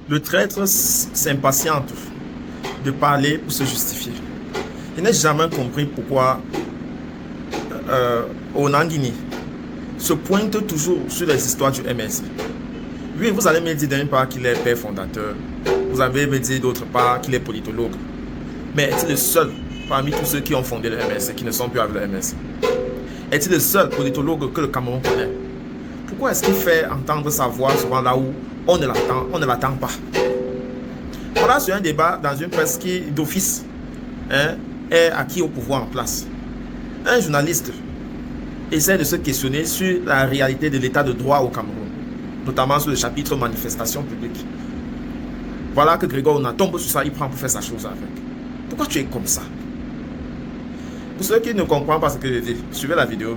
Le traître s'impatiente de parler pour se justifier. Je n'ai jamais compris pourquoi Onanguini se pointe toujours sur les histoires du MSC. Oui, vous allez me dire d'une part qu'il est père fondateur. Vous allez me dire d'autre part qu'il est politologue. Mais est-il le seul parmi tous ceux qui ont fondé le MSC, qui ne sont plus avec le MSC? Est-il le seul politologue que le Cameroun connaît? Pourquoi est-ce qu'il fait entendre sa voix souvent là où on ne l'attend pas? Voilà sur un débat dans une presse qui, d'office, est acquis au pouvoir en place. Un journaliste essaie de se questionner sur la réalité de l'état de droit au Cameroun, notamment sur le chapitre manifestation publique. Voilà que Grégoire Ona tombe sur ça, il prend pour faire sa chose avec. Pourquoi tu es comme ça? Pour ceux qui ne comprennent pas ce que je dis, suivez la vidéo.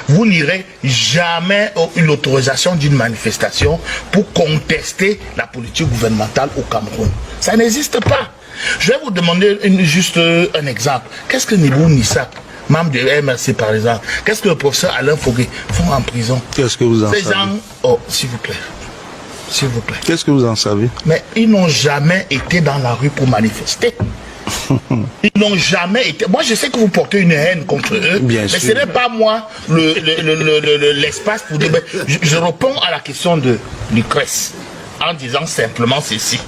Vous n'irez jamais une autorisation d'une manifestation pour contester la politique gouvernementale au Cameroun. Ça n'existe pas. Je vais vous demander juste un exemple. Qu'est-ce que Nibou Nissak, membre de MRC par exemple, qu'est-ce que le professeur Alain Foguet font en prison? Qu'est-ce que vous en savez? Oh, s'il vous plaît. S'il vous plaît. Qu'est-ce que vous en savez? Mais ils n'ont jamais été dans la rue pour manifester. Ils n'ont jamais été. Moi, je sais que vous portez une haine contre eux, mais ce n'est pas moi l'espace pour dire. Je réponds à la question de Lucrèce en disant simplement ceci.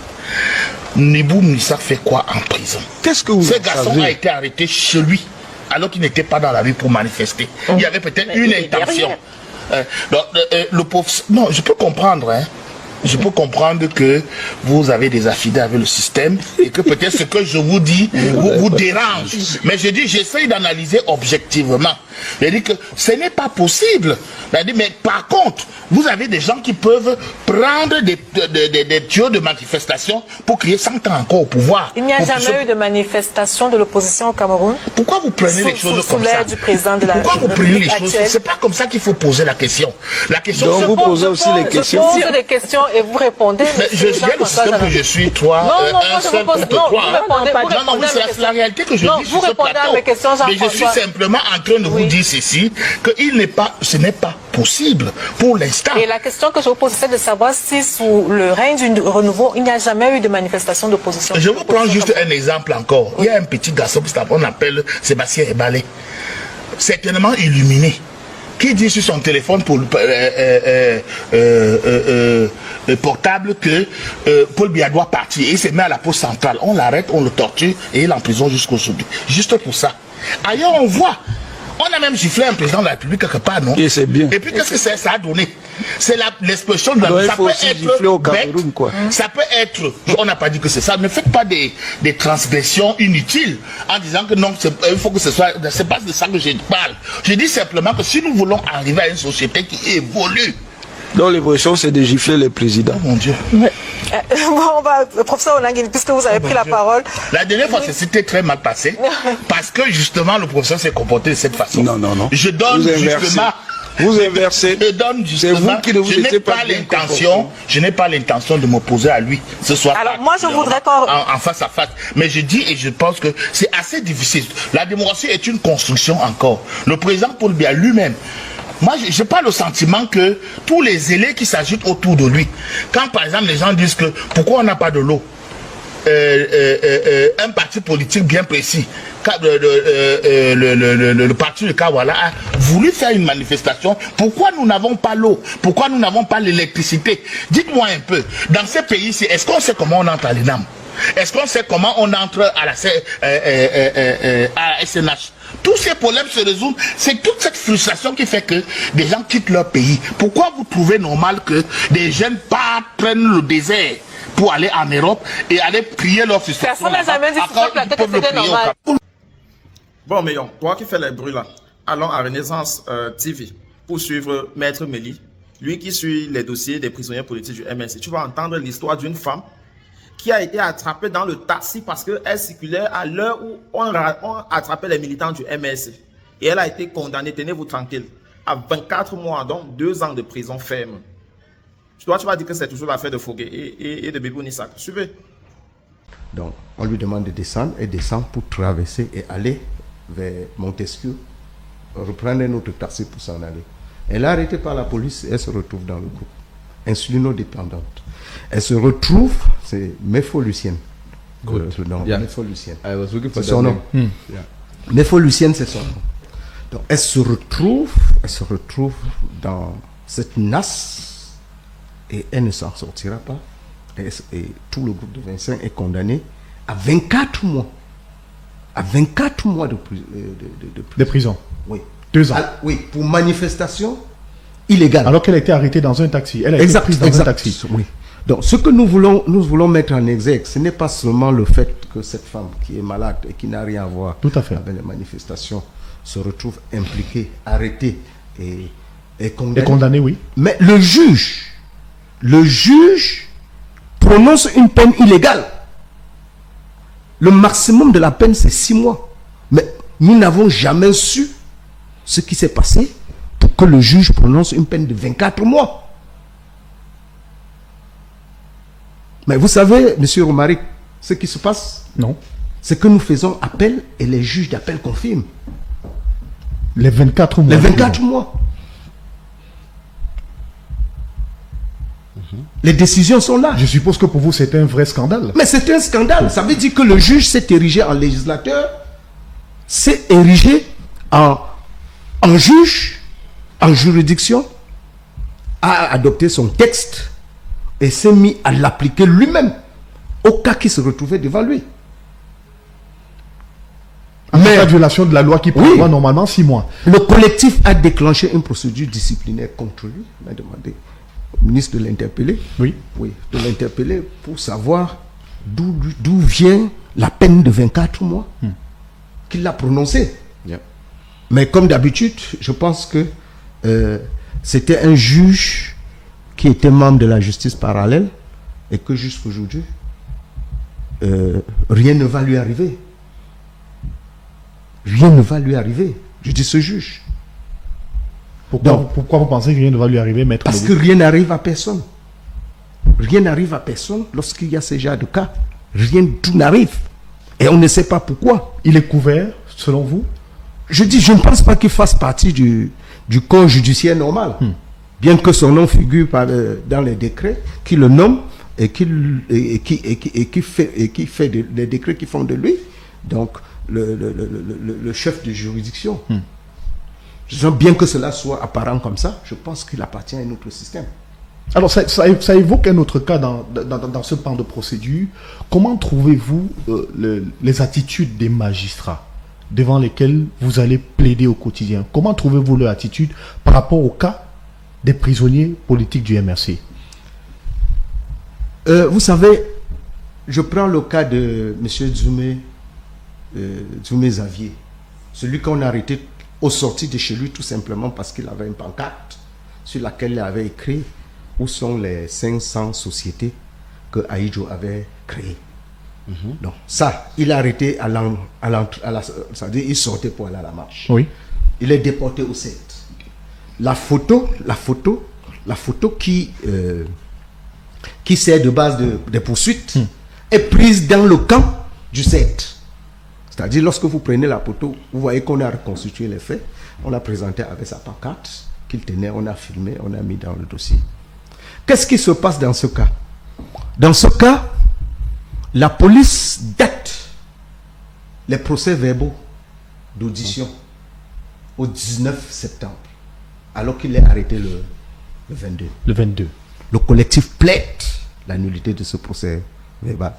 Nibou Nissak fait quoi en prison? Qu'est-ce que vous Ce garçon a été arrêté chez lui alors qu'il n'était pas dans la rue pour manifester. Il y avait peut-être une intention. Le pauvre. Non, je peux comprendre, hein. Je peux comprendre que vous avez des affidés avec le système et que peut-être ce que je vous dis vous dérange. Mais je dis, j'essaye d'analyser objectivement. Je dis que ce n'est pas possible. Mais par contre, vous avez des gens qui peuvent prendre des tuyaux de manifestation pour créer 100 ans encore au pouvoir. Il n'y a jamais eu de manifestation de l'opposition au Cameroun. Pourquoi vous prenez les choses comme ça? Du président de la Pourquoi vous prenez les choses? C'est pas comme ça qu'il faut poser la question. La question. Donc vous posez aussi les questions. Je pose des questions et vous répondez. Mais je viens le système que je suis, toi, un seul contre toi. Non, c'est la réalité que je dis sur ce plateau. Mais je suis simplement en train de vous dire ceci, que ce n'est pas possible pour l'instant. Et la question que je vous pose, c'est de savoir si sous le règne du renouveau, il n'y a jamais eu de manifestation d'opposition. Je vous prends juste un exemple encore. Il y a un petit garçon qu'on appelle Sébastien Ebalé, certainement illuminé, qui dit sur son téléphone portable que Paul Biya doit partir et il se met à la poste centrale. On l'arrête, on le torture et il est en prison jusqu'aujourd'hui. Juste pour ça. Ailleurs, on voit. On a même giflé un président de la République quelque part, non? Et c'est bien. Et puis qu'est-ce que ça a donné? C'est l'expression de la... Ça peut être au Cameroun, quoi. Ça peut être... On n'a pas dit que c'est ça. Ne faites pas des transgressions inutiles en disant que non, il faut que ce soit... C'est pas de ça que je parle. Je dis simplement que si nous voulons arriver à une société qui évolue... Donc l'évolution, c'est de gifler les présidents. Oh mon Dieu. Ouais. Bon, professeur Onanguini, puisque vous avez pris la parole. La dernière fois, c'était très mal passé. Parce que justement, le professeur s'est comporté de cette façon. Non. Je donne justement... Vous inversez. Je donne justement... Vous qui ne vous étiez pas l'intention. Je n'ai pas l'intention de m'opposer à lui ce soir. Alors moi, je voudrais en face à face. Mais je dis et je pense que c'est assez difficile. La démocratie est une construction encore. Le président Paul Biya lui-même... Moi, je n'ai pas le sentiment que tous les élèves qui s'ajoutent autour de lui, quand par exemple les gens disent que pourquoi on n'a pas de l'eau, un parti politique bien précis, le parti de Kawala a voulu faire une manifestation, pourquoi nous n'avons pas l'eau, pourquoi nous n'avons pas l'électricité? Dites-moi un peu, dans ces pays-ci, est-ce qu'on sait comment on entre à l'ENAM? Est-ce qu'on sait comment on entre à la SNH? Tous ces problèmes se résolvent. C'est toute cette frustration qui fait que des gens quittent leur pays. Pourquoi vous trouvez normal que des jeunes prennent le désert pour aller en Europe et aller prier leur frustration? Personne n'a jamais dit que c'était normal. Bon, mais toi qui fais les bruits là, allons à Renaissance TV pour suivre Maître Mélie, lui qui suit les dossiers des prisonniers politiques du MSC. Tu vas entendre l'histoire d'une femme qui a été attrapée dans le taxi parce qu'elle circulait à l'heure où on attrapait les militants du MSC. Et elle a été condamnée, tenez-vous tranquille, à 24 mois, donc 2 ans de prison ferme. Toi, tu vas dire que c'est toujours l'affaire de Foguet et de Bibou Nissak. Suivez. Donc, on lui demande de descendre et descend pour traverser et aller vers Montesquieu, reprendre un autre taxi pour s'en aller. Elle est arrêtée par la police et elle se retrouve dans le groupe. Insulinodépendante. Elle se retrouve, c'est Méfo Lucienne. Good. Le nom. Yeah. Méfo Lucienne. I was looking for C'est that son name. nom. Méfo Lucienne, c'est son nom. Donc, elle se retrouve dans cette nasse et elle ne s'en sortira pas. Et tout le groupe de 25 est condamné à 24 mois. À 24 mois de prison. De prison. Oui. 2 ans. Oui, pour manifestation illégale. Alors qu'elle a été arrêtée dans un taxi. Elle a été prise dans un taxi. Oui. Donc, ce que nous voulons mettre en exergue, ce n'est pas seulement le fait que cette femme qui est malade et qui n'a rien à voir Tout à fait. avec les manifestations se retrouve impliquée, arrêtée et condamnée. Et condamnée, oui. Mais le juge prononce une peine illégale. Le maximum de la peine, c'est 6 mois. Mais nous n'avons jamais su ce qui s'est passé pour que le juge prononce une peine de 24 mois. Mais vous savez, M. Romaric, ce qui se passe, Non. c'est que nous faisons appel et les juges d'appel confirment. Les 24 mois. Les 24 mois. Les décisions sont là. Je suppose que pour vous, c'est un vrai scandale. Mais c'est un scandale. Ça veut dire que le juge s'est érigé en législateur, s'est érigé en juge, en juridiction, a adopté son texte et s'est mis à l'appliquer lui-même au cas qui se retrouvait devant lui. En cas de violation de la loi qui prévoit normalement 6 mois. Le collectif a déclenché une procédure disciplinaire contre lui. Il a demandé au ministre de l'interpeller. Oui. Oui, de l'interpeller pour savoir d'où vient la peine de 24 mois qu'il a prononcée. Yeah. Mais comme d'habitude, je pense que c'était un juge qui était membre de la justice parallèle et que jusqu'aujourd'hui, rien ne va lui arriver. Rien ne va lui arriver. Je dis ce juge. Pourquoi vous pensez que rien ne va lui arriver, maître? Parce que rien n'arrive à personne. Rien n'arrive à personne lorsqu'il y a ce genre de cas. Rien, tout n'arrive. Et on ne sait pas pourquoi. Il est couvert, selon vous? Je dis, je ne pense pas qu'il fasse partie du corps judiciaire normal. Bien que son nom figure dans les décrets qui le nomment et qui fait des décrets qui font de lui donc le chef de juridiction. Bien que cela soit apparent comme ça, je pense qu'il appartient à un autre système. Alors, ça évoque un autre cas dans ce pan de procédure. Comment trouvez-vous les attitudes des magistrats devant lesquels vous allez plaider au quotidien? Comment trouvez-vous leur attitude par rapport au cas des prisonniers politiques du MRC? Vous savez, je prends le cas de M. Dzoumé Xavier, celui qu'on a arrêté au sorti de chez lui tout simplement parce qu'il avait une pancarte sur laquelle il avait écrit où sont les 500 sociétés que Aïdjo avait créées. Donc ça, il a arrêté c'est-à-dire il sortait pour aller à la marche. Oui. Il est déporté au 7. La photo qui sert de base de poursuite est prise dans le camp du 7. C'est-à-dire, lorsque vous prenez la photo, vous voyez qu'on a reconstitué les faits, on l'a présenté avec sa pancarte qu'il tenait, on a filmé, on a mis dans le dossier. Qu'est-ce qui se passe dans ce cas? Dans ce cas, la police date les procès-verbaux d'audition au 19 septembre, alors qu'il est arrêté le 22. Le 22. Le collectif plaide la nullité de ce procès verbal.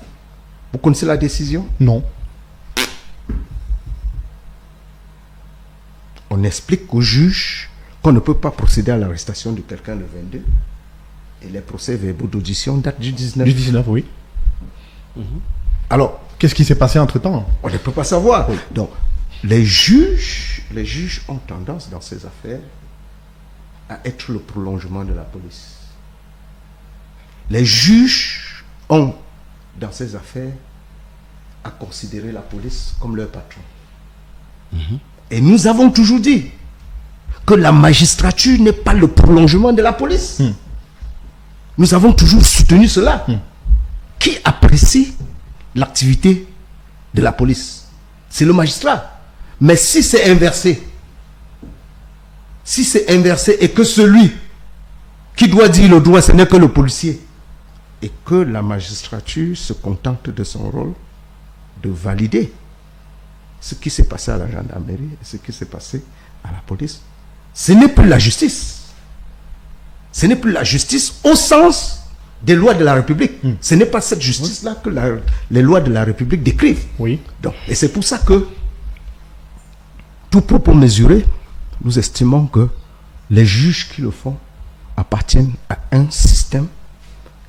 Vous connaissez la décision? Non. On explique au juge qu'on ne peut pas procéder à l'arrestation de quelqu'un le 22 et les procès-verbaux d'audition datent du 19. Du 19, oui. Alors, qu'est-ce qui s'est passé entre-temps? On ne peut pas savoir. Donc, les juges ont tendance dans ces affaires à être le prolongement de la police. Les juges ont, dans ces affaires, à considérer la police comme leur patron. Et nous avons toujours dit que la magistrature n'est pas le prolongement de la police. Nous avons toujours soutenu cela. Qui apprécie l'activité de la police? C'est le magistrat. Mais si c'est inversé, et que celui qui doit dire le droit, ce n'est que le policier, et que la magistrature se contente de son rôle de valider ce qui s'est passé à la gendarmerie et ce qui s'est passé à la police. Ce n'est plus la justice. Ce n'est plus la justice au sens des lois de la République. Ce n'est pas cette justice-là que les lois de la République décrivent. Oui. Donc, et c'est pour ça que, tout propos mesuré, nous estimons que les juges qui le font appartiennent à un système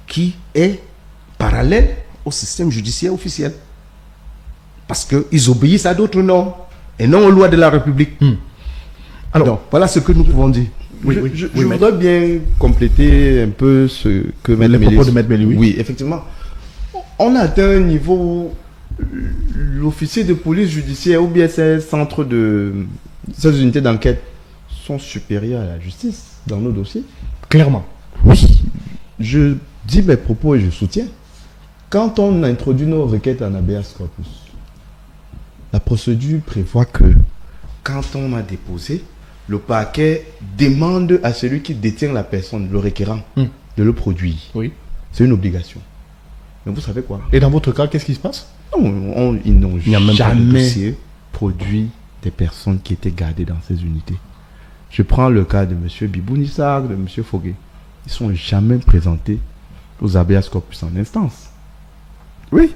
qui est parallèle au système judiciaire officiel. Parce qu'ils obéissent à d'autres normes et non aux lois de la République. Alors, donc, voilà ce que nous pouvons dire. Je voudrais bien compléter un peu ce que les propos de Maître Belli, oui. Oui, effectivement. On a atteint un niveau où l'officier de police judiciaire ou bien ces centres ces unités d'enquête sont supérieurs à la justice dans nos dossiers. Clairement. Oui. Je dis mes propos et je soutiens. Quand on introduit nos requêtes en habeas corpus, la procédure prévoit que quand on a déposé, le parquet demande à celui qui détient la personne, le requérant, de le produire. Oui. C'est une obligation. Mais vous savez quoi? Et dans votre cas, qu'est-ce qui se passe? Non, ils n'ont n'y a même pas de jamais dossier. produit des personnes qui étaient gardées dans ces unités. Je prends le cas de M. Bibou Nissak, de M. Foguet. Ils ne sont jamais présentés aux habeas corpus en instance. Oui.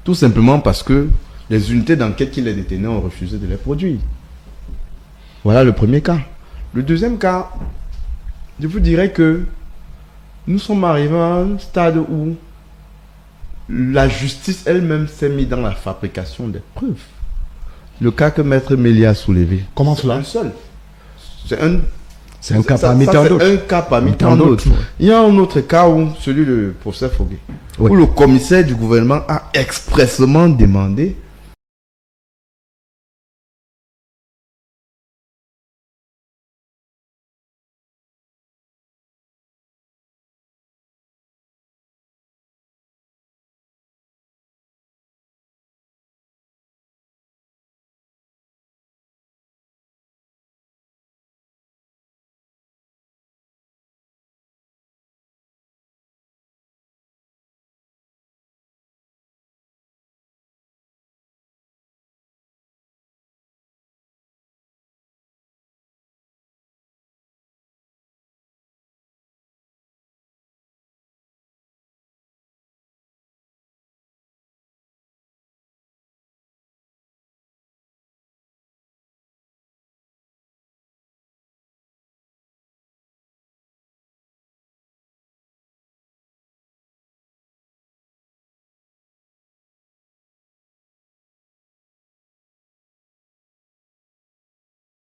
Tout simplement parce que les unités d'enquête qui les détenaient ont refusé de les produire. Voilà le premier cas. Le deuxième cas, je vous dirais que nous sommes arrivés à un stade où la justice elle-même s'est mise dans la fabrication des preuves. Le cas que Maître Mélia a soulevé. Comment c'est cela? un seul. C'est un cas parmi tant d'autres. C'est un cas parmi tant d'autres. Il y a un autre cas où, celui du professeur Foguet, Oui. où le commissaire du gouvernement a expressément demandé